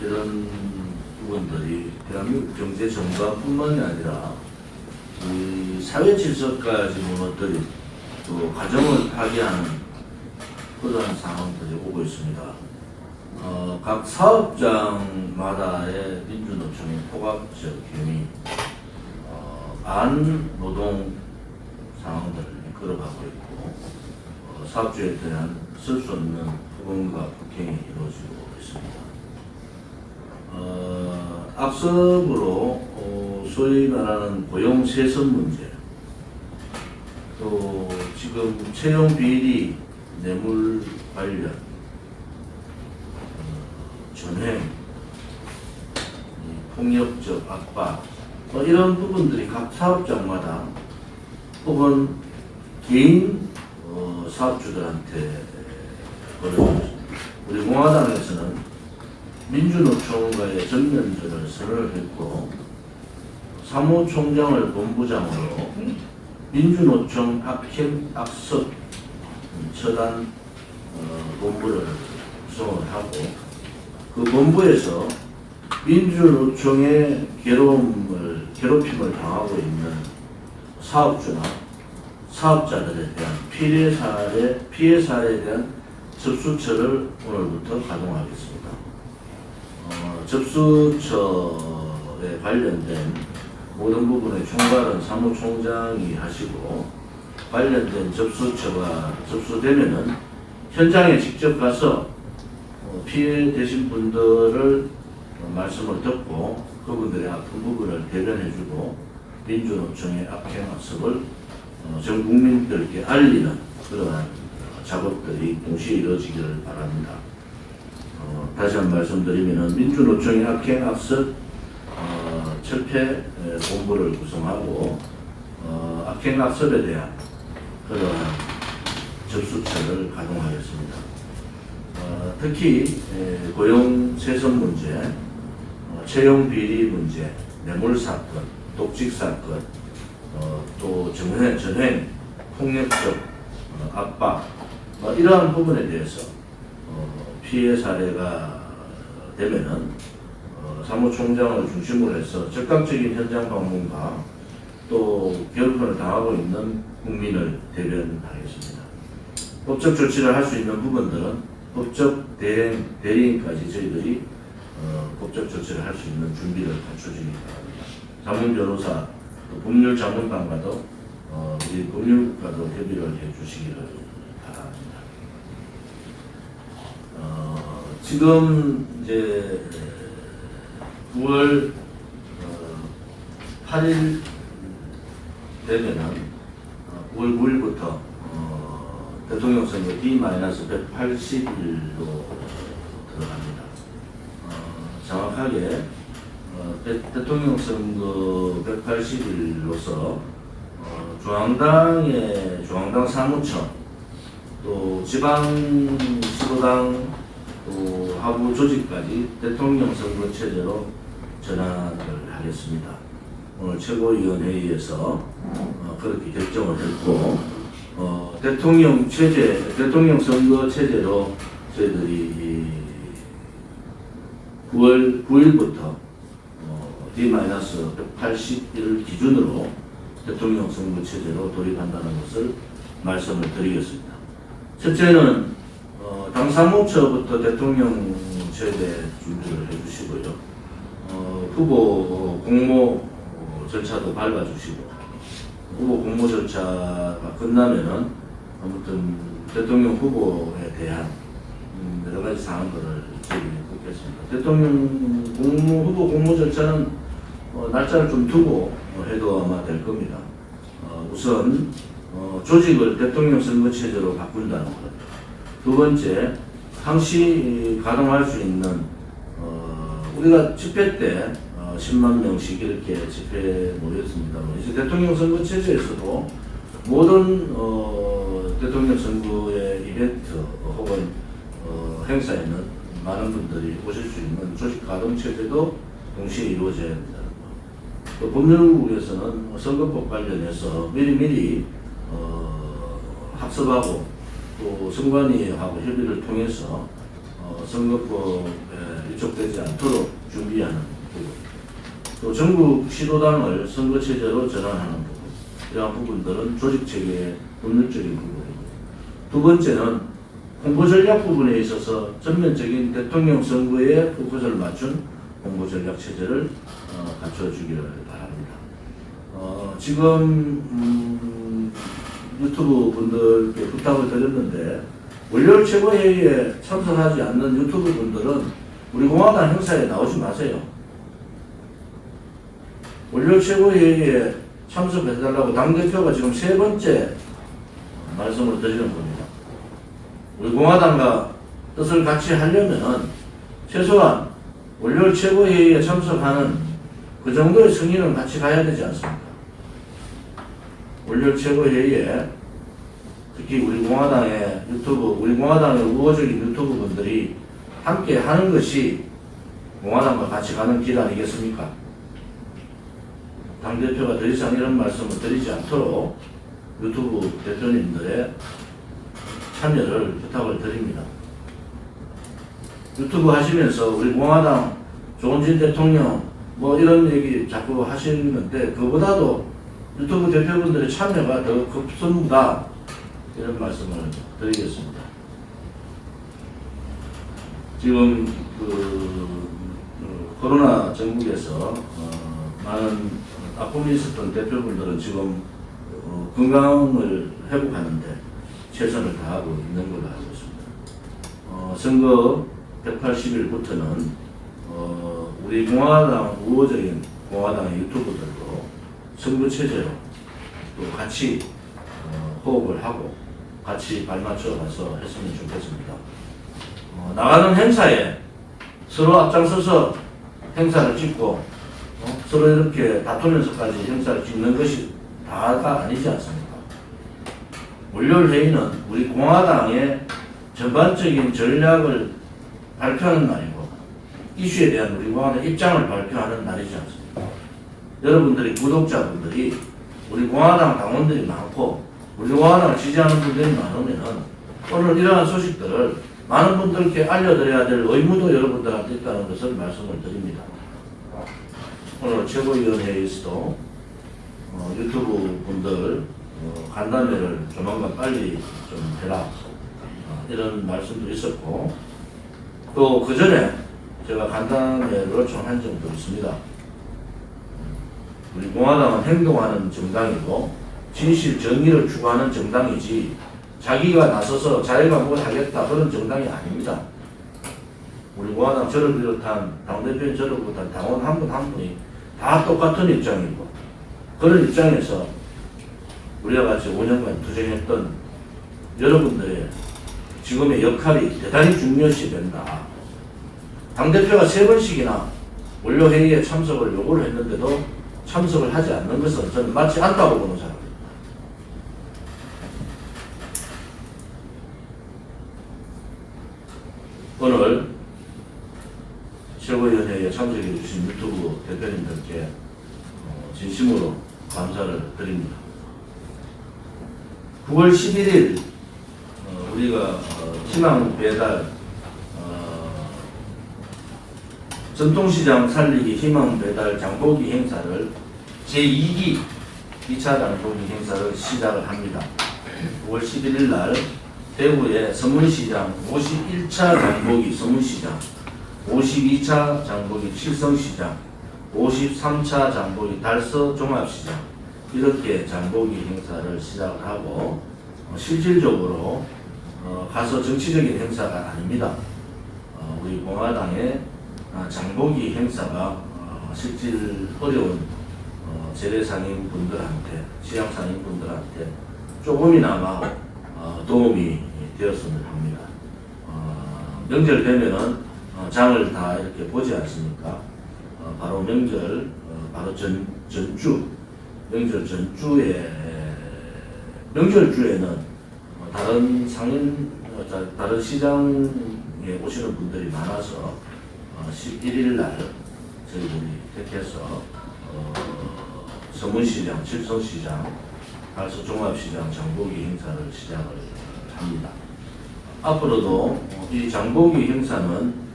이런 부분들이 대한민국 경제 전반뿐만이 아니라 이 사회 질서까지 무너뜨린 또 가정을 파괴하는 그러한 상황들이 오고 있습니다. 각 사업장마다의 민주노총의 포괄적 행위, 반노동 상황들을 걸어가고 있고 사업주에 대한 쓸 수 없는 폭언과 폭행이 이루어지고 있습니다. 악성으로 소위 말하는 고용 세선 문제, 또 지금 채용 비리, 뇌물 관련, 전횡, 폭력적 압박, 이런 부분들이 각 사업장마다 혹은 개인 사업주들한테 벌어지고 있습니다. 우리 공화당에서는 민주노총과의 전면전을 선언을 했고 사무총장을 본부장으로 민주노총 악행 악습 처단 본부를 구성을 하고 그 본부에서 민주노총의 괴롭힘을 당하고 있는 사업주나 사업자들에 대한 피해 사례에 대한 접수처를 오늘부터 가동하겠습니다. 접수처에 관련된 모든 부분의 총괄은 사무총장이 하시고, 관련된 접수처가 접수되면은 현장에 직접 가서 피해되신 분들을 말씀을 듣고 그분들의 아픈 부분을 대변해주고 민주노총의 악행악습을 전 국민들께 알리는 그러한 작업들이 동시에 이루어지기를 바랍니다. 다시 한번 말씀드리면 민주노총의 악행악습 철폐 본부를 구성하고 악행악습에 대한 그러한 접수처를 가동하겠습니다. 특히 고용 세선 문제, 채용 비리 문제, 뇌물 사건, 독직 사건, 또 전횡, 폭력적 압박, 이러한 부분에 대해서 피해 사례가 되면은 사무총장을 중심으로 해서 적극적인 현장 방문과 또 괴롭힘을 당하고 있는 국민을 대변하겠습니다. 법적 조치를 할 수 있는 부분들은 법적 대리인까지 저희들이 법적 조치를 할 수 있는 준비를 갖춰주기 바랍니다. 자문 변호사, 또 법률 자문관과도 우리 법률과도 협의를 해주시기를 바랍니다. 지금 이제 9월 8일 되면은 9월 9일부터 대통령 선거 D-180일로 들어갑니다. 정확하게 대통령 선거 180일로서 중앙당 사무처, 또 지방 지도당, 또 하부 조직까지 대통령 선거 체제로 전환을 하겠습니다. 오늘 최고위원회의에서 그렇게 결정을 했고, 대통령 선거 체제로 저희들이 9월 9일부터 D-180일 기준으로 대통령 선거 체제로 돌입한다는 것을 말씀을 드리겠습니다. 첫째는 당 사무처부터 대통령 체제 준비를 해주시고요. 후보 공모 절차도 밟아주시고, 후보 공모 절차가 끝나면은 아무튼 대통령 후보에 대한 여러 가지 사항들을 저희들이 묻겠습니다. 대통령 후보 공모 절차는 날짜를 좀 두고 해도 아마 될 겁니다. 우선 조직을 대통령 선거 체제로 바꾼다는 것. 두 번째, 항시 가동할 수 있는 우리가 집회 때 10만 명씩 이렇게 집회에 모였습니다만, 이제 대통령 선거 체제에서도 모든 대통령 선거의 이벤트 혹은 행사에는 많은 분들이 오실 수 있는 조직 가동 체제도 동시에 이루어져야 합니다. 또 법률국에서는 선거법 관련해서 미리 학습하고 또 선관위하고 협의를 통해서 선거법에 위촉되지 않도록 준비하는 부분, 또 전국 시도당을 선거체제로 전환하는 부분, 이러한 부분들은 조직체계의 법률적인 부분이고, 두 번째는 홍보전략 부분에 있어서 전면적인 대통령 선거에 포커스를 맞춘 홍보전략 체제를 갖춰주기를 바랍니다. 지금 유튜브 분들께 부탁을 드렸는데, 월요일 최고회의에 참석하지 않는 유튜브 분들은 우리 공화당 행사에 나오지 마세요. 월요일 최고회의에 참석해달라고 당대표가 지금 세 번째 말씀을 드리는 겁니다. 우리 공화당과 뜻을 같이 하려면은 최소한 월요일 최고회의에 참석하는 그 정도의 승인은 같이 가야 되지 않습니까? 월요일 최고회의에 특히 우리 공화당의 우호적인 유튜브 분들이 함께 하는 것이 공화당과 같이 가는 길 아니겠습니까? 당대표가 더 이상 이런 말씀을 드리지 않도록 유튜브 대표님들의 참여를 부탁을 드립니다. 유튜브 하시면서 우리 공화당 조원진 대통령 뭐 이런 얘기 자꾸 하시는데 그보다도 유튜브 대표분들의 참여가 더 급선무다 이런 말씀을 드리겠습니다. 지금 코로나 전국에서 많은 아픔이 있었던 대표분들은 지금 건강을 회복하는데 최선을 다하고 있는 걸로 알고 있습니다. 선거 180일부터는 우리 공화당 우호적인 공화당의 유튜버들도 선거 체제로 또 같이 호흡을 하고 같이 발맞춰 가서 했으면 좋겠습니다. 나가는 행사에 서로 앞장서서 행사를 찍고 서로 이렇게 다투면서까지 행사를 찍는 것이 다가 아니지 않습니까? 월요일 회의는 우리 공화당의 전반적인 전략을 발표하는 날이고 이슈에 대한 우리 공화당의 입장을 발표하는 날이지 않습니까? 여러분들이 구독자분들이 우리 공화당 당원들이 많고 우리 공화당을 지지하는 분들이 많으면은 오늘 이러한 소식들을 많은 분들께 알려드려야 될 의무도 여러분들한테 있다는 것을 말씀을 드립니다. 오늘 최고위원회에서도 유튜브 분들 간담회를 조만간 빨리 좀 해라 이런 말씀도 있었고 또 그 전에 제가 간담회를 좀 한 적도 있습니다. 우리 공화당은 행동하는 정당이고 진실 정의를 추구하는 정당이지 자기가 나서서 자기가 뭘 하겠다 그런 정당이 아닙니다. 우리 공화당 저를 비롯한 당대표인 저를 비롯한 당원 한 분 한 분이 다 똑같은 입장이고 그런 입장에서 우리와 같이 5년간 투쟁했던 여러분들의 지금의 역할이 대단히 중요시 된다. 당대표가 3번씩이나 원로회의에 참석을 요구를 했는데도 참석을 하지 않는 것은 저는 맞지 않다고 보는 사람입니다. 오늘 최고위원회에 참석해 주신 유튜브 대표님들께 진심으로 감사를 드립니다. 9월 11일 우리가 희망 배달 전통시장 살리기 희망 배달 장보기 행사를 제2기 2차 장보기 행사를 시작을 합니다. 9월 11일 날 대구의 서문시장 51차 장보기 서문시장 52차 장보기 칠성시장 53차 장보기 달서 종합시장 이렇게 장보기 행사를 시작을 하고 실질적으로 가서 정치적인 행사가 아닙니다. 우리 공화당의 장보기 행사가 실질 어려운 재래상인 분들한테 시장상인 분들한테 조금이나마 도움이 되었으면 합니다. 명절 되면은 장을 다 이렇게 보지 않습니까? 바로 명절 바로 전주 명절 전주에 명절주에는 다른 상인 다른 시장에 오시는 분들이 많아서 11일 날 저희들이 택해서 서문시장, 칠성시장, 달서 종합시장 장보기 행사를 시작을 합니다. 앞으로도 이 장보기 행사는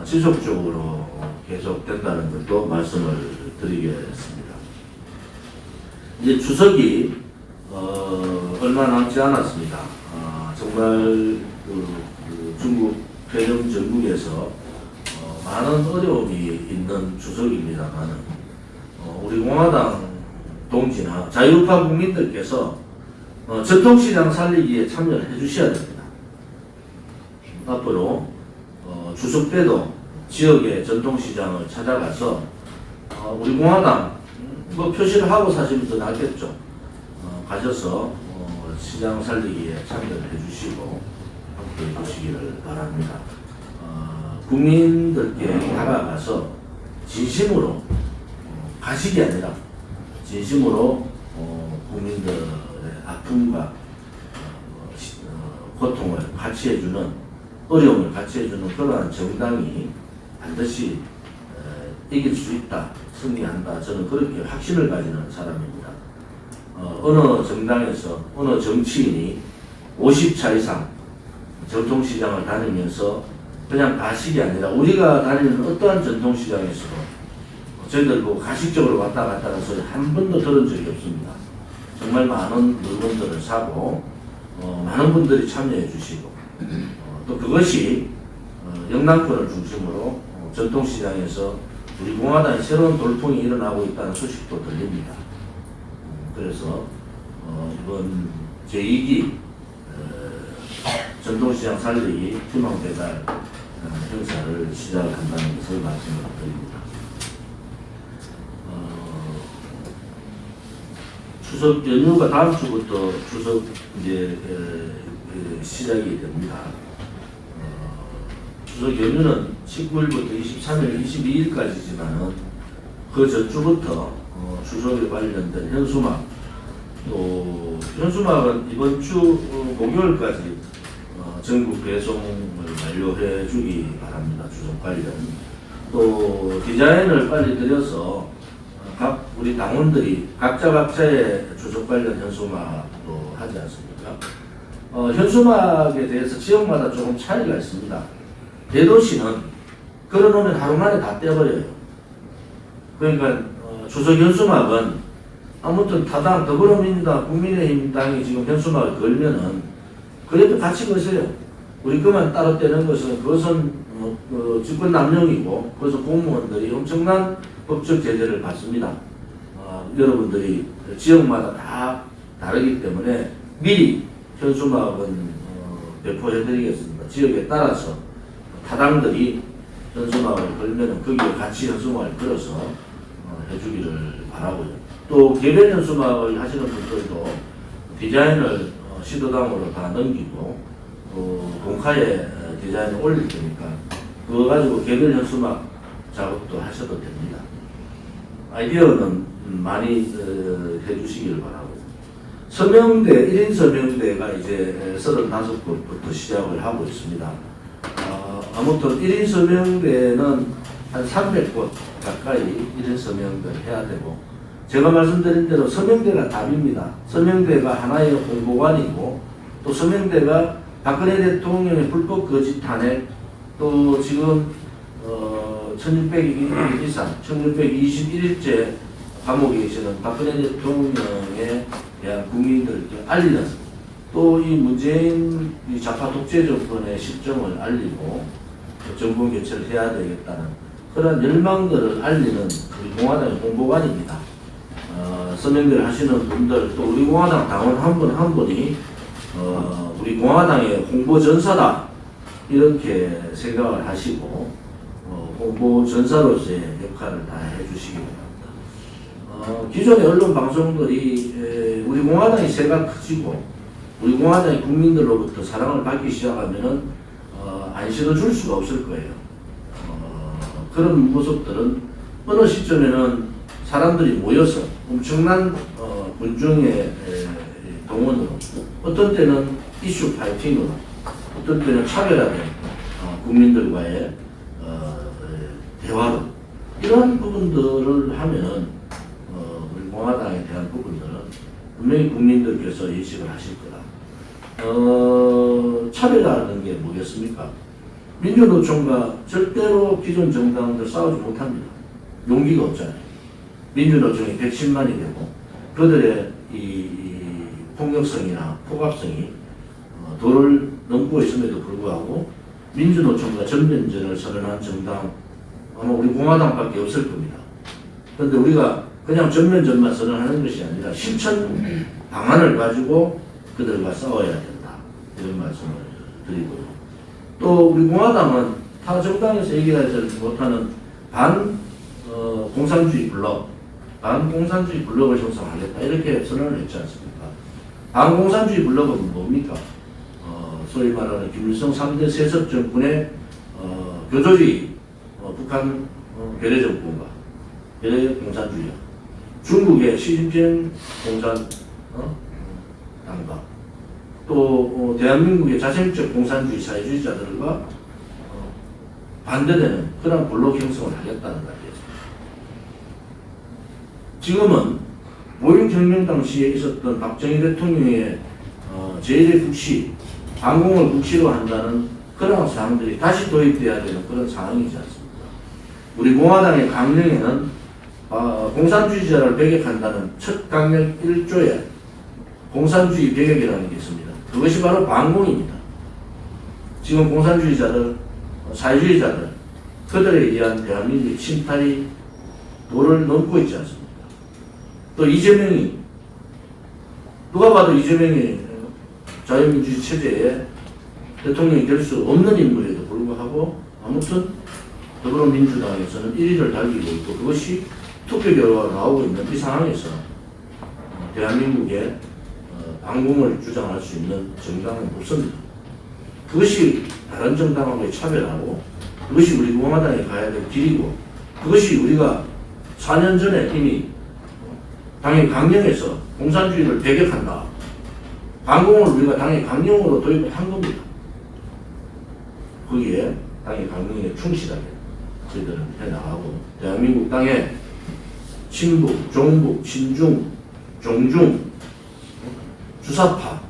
지속적으로 계속된다는 것도 말씀을 드리겠습니다. 이제 추석이 얼마 남지 않았습니다. 정말 중국 폐렴 전국에서 많은 어려움이 있는 추석입니다만은 우리 공화당 동지나 자유파 국민들께서 전통시장 살리기에 참여를 해주셔야 됩니다. 앞으로 추석 때도 지역의 전통시장을 찾아가서 우리 공화당 뭐 표시를 하고 사시면 더 낫겠죠. 가셔서 시장 살리기에 참여를 해주시고 함께 해주시기를 바랍니다. 국민들께 다가가서 진심으로 가식이 아니라 진심으로 국민들의 아픔과 고통을 같이 해주는 어려움을 같이 해주는 그러한 정당이 반드시 이길 수 있다, 승리한다. 저는 그렇게 확신을 가지는 사람입니다. 어느 정당에서 어느 정치인이 50차 이상 전통시장을 다니면서 그냥 가식이 아니라 우리가 다니는 어떠한 전통시장에서도 저희들 뭐 가식적으로 왔다 갔다 하는 소리 한 번도 들은 적이 없습니다. 정말 많은 물건들을 사고 많은 분들이 참여해 주시고 또 그것이 영남권을 중심으로 전통시장에서 우리 공화당에 새로운 돌풍이 일어나고 있다는 소식도 들립니다. 그래서 이번 제2기 전통시장 살리기 희망배달 행사를 시작한다는 것을 말씀을 드립니다. 추석 연휴가 다음 주부터 추석 이제 시작이 됩니다. 추석 연휴는 19일부터 23일, 22일까지지만은 그 전주부터 추석에 관련된 현수막, 또 현수막은 이번 주 목요일까지 전국 배송을 완료해 주기 바랍니다. 추석 관련. 또 디자인을 빨리 드려서 각 우리 당원들이 각자의 추석 관련 현수막도 하지 않습니까? 현수막에 대해서 지역마다 조금 차이가 있습니다. 대도시는 걸어놓으면 하루 만에 다 떼버려요. 그러니까 추석 현수막은 아무튼 타당 더불어민주당 국민의힘당이 지금 현수막을 걸면은 그래도 같이 거세요. 우리 그만 따로 떼는 것은 그것은 집권 남용이고 그것은 공무원들이 엄청난 법적 제재를 받습니다. 여러분들이 지역마다 다 다르기 때문에 미리 현수막은 배포해드리겠습니다. 지역에 따라서 타당들이 현수막을 걸면은 거기에 같이 현수막을 걸어서 해주기를 바라고요. 또 개별 현수막을 하시는 분들도 디자인을 시도당으로 다 넘기고 공카에 디자인을 올릴 테니까 그거 가지고 개별 현수막 작업도 하셔도 됩니다. 아이디어는 많이 해주시기를 바라고. 서명대, 1인 서명대가 이제 35곳부터 시작을 하고 있습니다. 아무튼 1인 서명대는 한 300곳 가까이 1인 서명대를 해야 되고, 제가 말씀드린 대로 서명대가 답입니다. 서명대가 하나의 홍보관이고, 또 서명대가 박근혜 대통령의 불법 거짓 탄핵, 또 지금 1600일 이상, 1621일째 감옥에 계시는 박근혜 대통령에 대한 국민들께 알리는, 또 이 문재인 이 좌파 독재 정권의 실정을 알리고 정권 교체를 해야 되겠다는 그런 열망들을 알리는 우리 공화당의 홍보관입니다. 서명대를 하시는 분들, 또 우리 공화당 당원 한 분 한 분이 우리 공화당의 홍보전사다 이렇게 생각을 하시고 홍보전사로서의 역할을 다 해주시기 바랍니다. 기존의 언론 방송들이 우리 공화당이 세가 커지고 우리 공화당의 국민들로부터 사랑을 받기 시작하면은 안 실어줄 수가 없을 거예요. 그런 모습들은 어느 시점에는 사람들이 모여서 엄청난 군중의 동원으로, 어떤 때는 이슈 파이팅으로, 어떤 때는 차별화된 국민들과의 대화로, 이러한 부분들을 하면은 우리 공화당에 대한 부분들은 분명히 국민들께서 인식을 하실 거다. 차별화라는 게 뭐겠습니까? 민주노총과 절대로 기존 정당들 싸우지 못합니다. 용기가 없잖아요. 민주노총이 110만이 되고 그들의 이 폭력성이나 폭압성이 도를 넘고 있음에도 불구하고 민주노총과 전면전을 선언한 정당 아마 우리 공화당밖에 없을 겁니다. 그런데 우리가 그냥 전면전만 선언하는 것이 아니라 실천 방안을 가지고 그들과 싸워야 된다, 이런 말씀을 드리고요. 또 우리 공화당은 타 정당에서 얘기하지 못하는 공산주의 블록, 반공산주의 블록을 형성하겠다 이렇게 선언을 했지 않습니까? 반공산주의 블록은 뭡니까? 소위 말하는 김일성 3대 세습 정권의 교조주의, 북한 괴뢰 정권과 괴뢰 공산주의, 중국의 시진핑 공산 당과, 또 대한민국의 자생적 공산주의 사회주의자들과 반대되는 그런 블록 형성을 하겠다는 말이에요. 지금은 5.16 혁명 당시에 있었던 박정희 대통령의 제1의 국시, 반공을 국시로 한다는 그런 사항들이 다시 도입돼야 되는 그런 상황이지 않습니까? 우리 공화당의 강령에는 공산주의자를 배격한다는 첫 강령 1조에 공산주의 배격이라는 게 있습니다. 그것이 바로 반공입니다. 지금 공산주의자들, 사회주의자들, 그들에 의한 대한민국의 침탈이 도를 넘고 있지 않습니까? 또 이재명이, 누가 봐도 이재명이 자유민주주의 체제에 대통령이 될 수 없는 인물에도 불구하고 아무튼 더불어민주당에서는 1위를 달리고 있고, 그것이 투표 결과가 나오고 있는 이 상황에서 대한민국의 반공을 주장할 수 있는 정당은 없습니다. 그것이 다른 정당하고의 차별하고, 그것이 우리 공화당에 가야 될 길이고, 그것이 우리가 4년 전에 이미 당의 강령에서 공산주의를 배격한다. 반공을 우리가 당의 강령으로 도입을 한 겁니다. 거기에 당의 강령에 충실하게 저희들은 해나가고, 대한민국 땅에 친북, 종북, 친중, 종중, 주사파,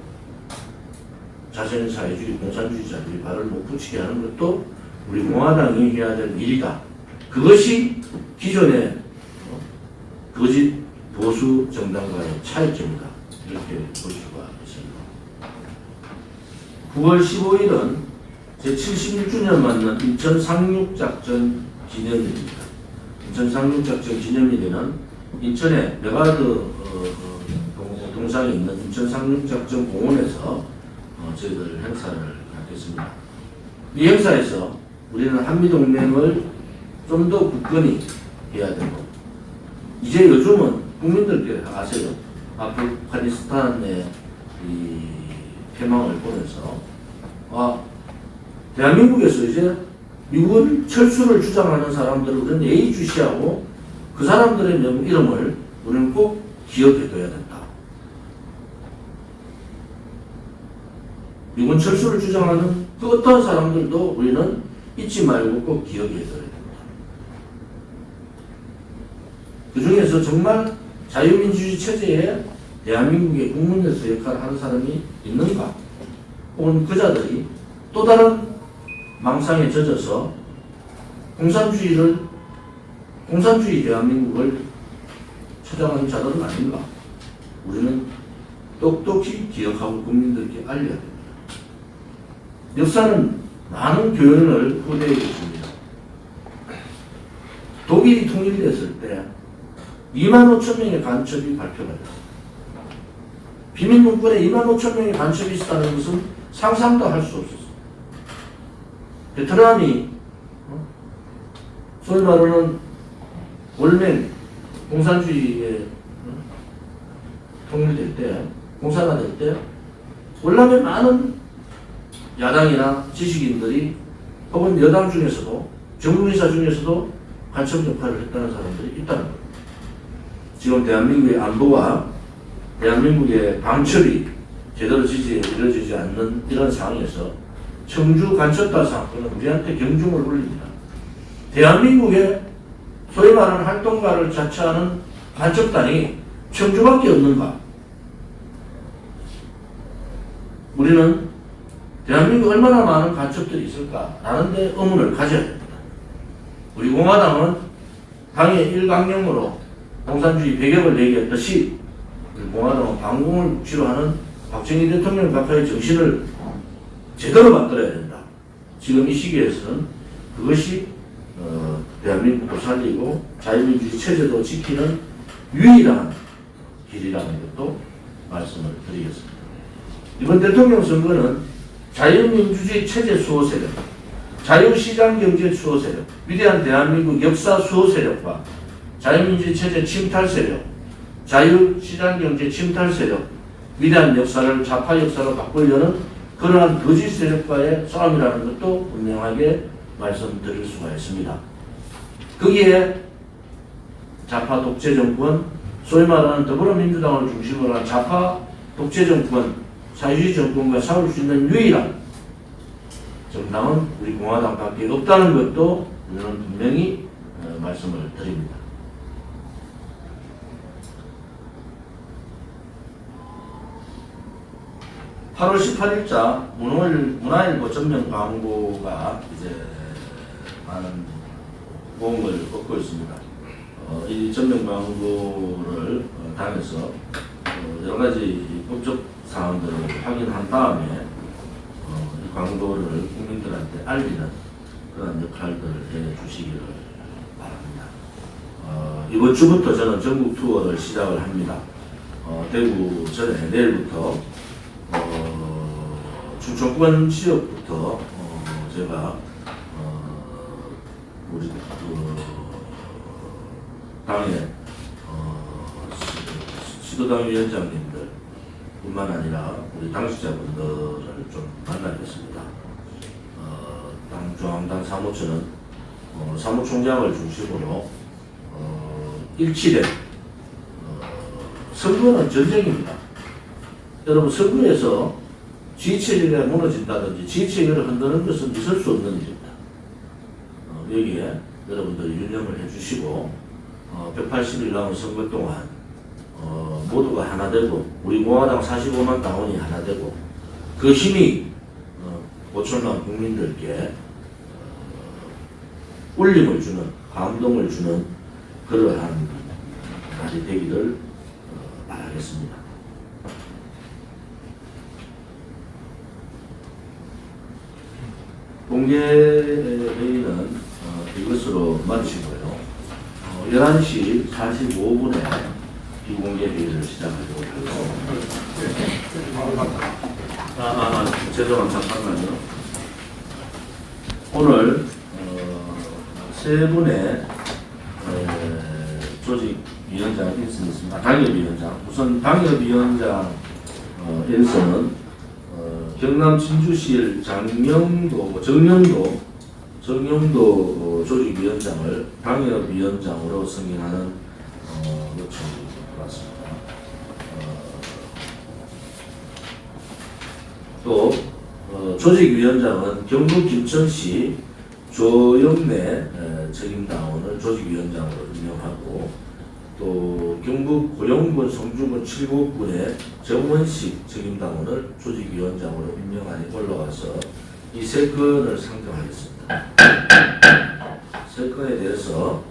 자생 사회주의, 공산주의자들이 발을 못 붙이게 하는 것도 우리 공화당이 해야 될 일이다. 그것이 기존의 거짓 보수 정당과의 차이점이다. 이렇게 볼 수가 있습니다. 9월 15일은 제76주년 맞는 인천 상륙작전 기념일입니다. 인천 상륙작전 기념일에는 인천의 메가드 동상에 있는 인천 상륙작전 공원에서 저희들 행사를 갖겠습니다. 이 행사에서 우리는 한미동맹을 좀 더 굳건히 해야 되고, 이제 요즘은 국민들께 아세요. 아프가니스탄의 이 패망을 보면서 대한민국에서 이제 미군 철수를 주장하는 사람들을 우리는 예의주시하고 그 사람들의 이름을 우리는 꼭 기억해둬야 된다. 미군 철수를 주장하는 그 어떤 사람들도 우리는 잊지 말고 꼭 기억해둬야 된다. 그 중에서 정말 자유민주주의 체제에 대한민국의 국문에서 역할을 하는 사람이 있는가? 혹은 그자들이 또 다른 망상에 젖어서 공산주의 대한민국을 찾아가는 자들은 아닌가? 우리는 똑똑히 기억하고 국민들께 알려야 됩니다. 역사는 많은 교훈을 후대에게 줍니다. 독일이 통일됐을 때 2만 5천 명의 간첩이 발표가 됐습니다. 비밀문건에 2만 5천 명의 간첩이 있었다는 것은 상상도 할 수 없었어요. 베트남이 소위 말하는 월맹 공산주의에 통일될 때, 공산화될 때 월남의 많은 야당이나 지식인들이 혹은 여당 중에서도 정부인사 중에서도 간첩 역할을 했다는 사람들이 있다는 겁니다. 지금 대한민국의 안보와 대한민국의 방첩이 제대로 이루어지지 않는 이런 상황에서 청주 간첩단 사건은 우리한테 경중을 울립니다. 대한민국의 소위 말하는 활동가를 자처하는 간첩단이 청주밖에 없는가? 우리는 대한민국 얼마나 많은 간첩들이 있을까라는 데 의문을 가져야 됩니다. 우리 공화당은 당의 일강령으로 공산주의 배격을 얘기했듯이 우리 공화당은 반공을 묵시로 하는 박정희 대통령 각하의 정신을 제대로 만들어야 된다. 지금 이 시기에서는 그것이 대한민국도 살리고 자유민주주의 체제도 지키는 유일한 길이라는 것도 말씀을 드리겠습니다. 이번 대통령 선거는 자유민주주의 체제 수호 세력, 자유시장경제 수호 세력, 위대한 대한민국 역사 수호 세력과 자유민주주의 체제 침탈 세력, 자유시장경제 침탈 세력, 위대한 역사를 좌파 역사로 바꾸려는 그러한 거짓 세력과의 싸움이라는 것도 분명하게 말씀드릴 수가 있습니다. 거기에 좌파 독재 정권, 소위 말하는 더불어민주당을 중심으로 한 좌파 독재 정권, 사회주의 정권과 싸울 수 있는 유일한 정당은 우리 공화당밖에 없다는 것도 우리는 분명히 말씀을 드립니다. 8월 18일자 문화일보 전면 광고가 이제 많은 모험을 얻고 있습니다. 이 전면 광고를 당해서 여러 가지 법적 사항들을 확인한 다음에 이 광고를 국민들한테 알리는 그런 역할들을 해 주시기를 바랍니다. 이번 주부터 저는 전국 투어를 시작을 합니다. 대구 전에 내일부터 충청권 지역부터 제가 우리 당의 시도당 위원장님들 뿐만 아니라 우리 당직자분들을 좀 만나겠습니다. 당 중앙당 사무처는 사무총장을 중심으로 일치된 선거는 전쟁입니다. 여러분 선거에서 지지체계가 무너진다든지 지지체계를 흔드는 것은 있을 수 없는 일입니다. 여기에 여러분들이 유념을 해주시고 180일 남은 선거 동안 모두가 하나 되고 우리 공화당 45만 당원이 하나 되고 그 힘이 5천만 국민들께 울림을 주는 감동을 주는 그러한 날이 되기를 바라겠습니다. 공개 회의는 이것으로 마치고요. 11시 45분에 비공개 회의를 시작하도록 하고 죄송합니다. 잠깐만요. 오늘 세 분의 조직위원장 인선이 있습니다. 당협위원장. 우선 당협위원장 인선은 경남 진주시일 정영도 조직위원장을 당협위원장으로 승인하는 요청이 들어왔습니다. 또 조직위원장은 경북 김천시 조영래 책임당원을 조직위원장으로 임명하고 또 경북 고령군 성주군 칠곡군의 정원식 책임당원을 조직위원장으로 임명안이 올라가서 이 세 건을 상정하겠습니다. 세 건에 대해서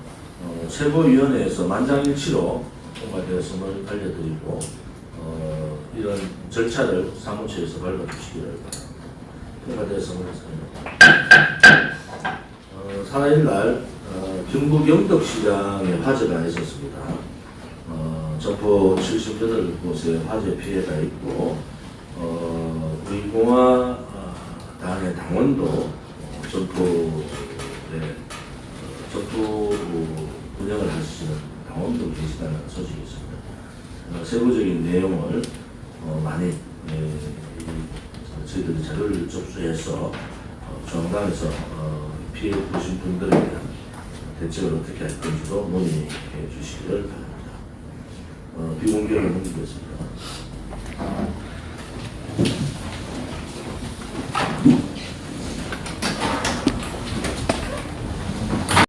최고위원회에서 만장일치로 통과되었음을 알려드리고 이런 절차를 사무처에서 밟아주시기를 바랍니다. 통과되었음을 알려드립니다. 4일날 경북 영덕시장에 화재가 있었습니다. 점포 78곳에 화재 피해가 있고 우리 공화당의 당원도 점포 운영을 하시는 당원도 계시다는 소식이 있습니다. 세부적인 내용을 많이 저희들이 자료를 접수해서 중앙당에서 피해 보신 분들에 대한 대책을 어떻게 할 건지도 논의해 주시기를 바랍니다. 비공개를 넘기겠습니다.